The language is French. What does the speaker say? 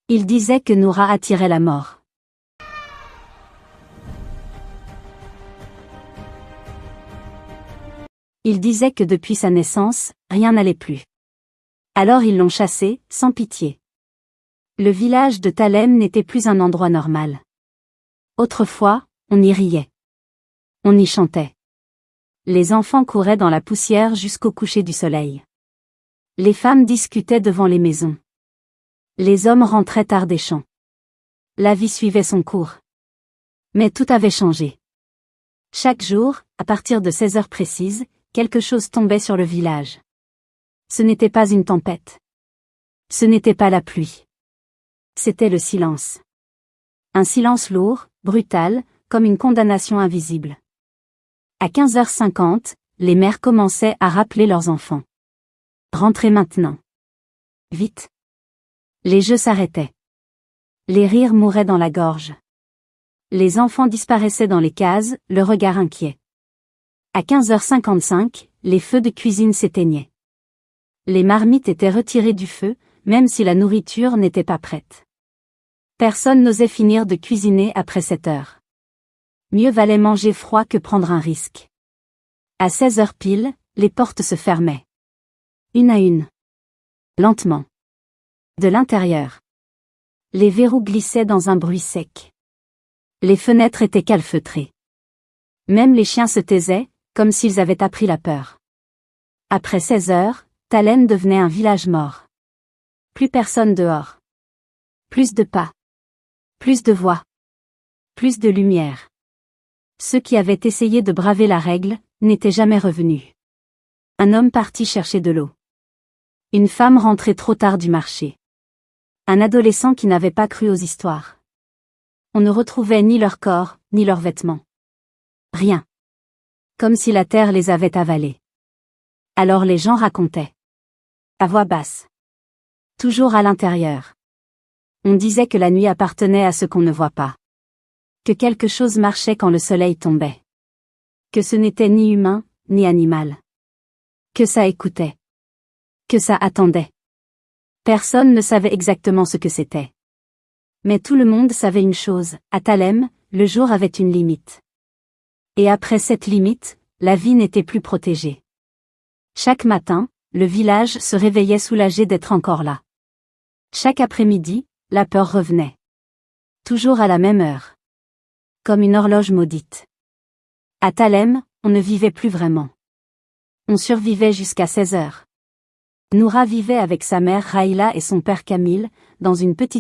Il disait que Noura attirait la mort. Il disait que depuis sa naissance, rien n'allait plus. Alors ils l'ont chassée, sans pitié. Le village de Thalem n'était plus un endroit normal. Autrefois, on y riait. On y chantait. Les enfants couraient dans la poussière jusqu'au coucher du soleil. Les femmes discutaient devant les maisons. Les hommes rentraient tard des champs. La vie suivait son cours. Mais tout avait changé. Chaque jour, à partir de 16 heures précises, quelque chose tombait sur le village. Ce n'était pas une tempête. Ce n'était pas la pluie. C'était le silence. Un silence lourd, brutal, comme une condamnation invisible. À 15h50, les mères commençaient à rappeler leurs enfants. Rentrez maintenant. Vite. Les jeux s'arrêtaient. Les rires mouraient dans la gorge. Les enfants disparaissaient dans les cases, le regard inquiet. À 15h55, les feux de cuisine s'éteignaient. Les marmites étaient retirées du feu, même si la nourriture n'était pas prête. Personne n'osait finir de cuisiner après 7 heures. Mieux valait manger froid que prendre un risque. À 16 heures pile, les portes se fermaient. Une à une. Lentement. De l'intérieur. Les verrous glissaient dans un bruit sec. Les fenêtres étaient calfeutrées. Même les chiens se taisaient, comme s'ils avaient appris la peur. Après 16 heures, Thalem devenait un village mort. Plus personne dehors. Plus de pas. Plus de voix. Plus de lumière. Ceux qui avaient essayé de braver la règle, n'étaient jamais revenus. Un homme parti chercher de l'eau. Une femme rentrée trop tard du marché. Un adolescent qui n'avait pas cru aux histoires. On ne retrouvait ni leur corps, ni leurs vêtements. Rien. Comme si la terre les avait avalés. Alors les gens racontaient. À voix basse. Toujours à l'intérieur. On disait que la nuit appartenait à ce qu'on ne voit pas. Que quelque chose marchait quand le soleil tombait. Que ce n'était ni humain, ni animal. Que ça écoutait. Que ça attendait. Personne ne savait exactement ce que c'était. Mais tout le monde savait une chose, à Thalem, le jour avait une limite. Et après cette limite, la vie n'était plus protégée. Chaque matin, le village se réveillait soulagé d'être encore là. Chaque après-midi, la peur revenait. Toujours à la même heure. Comme une horloge maudite. À Thalem, on ne vivait plus vraiment. On survivait jusqu'à 16 heures. Noura vivait avec sa mère Raïla et son père Kamil, dans une petite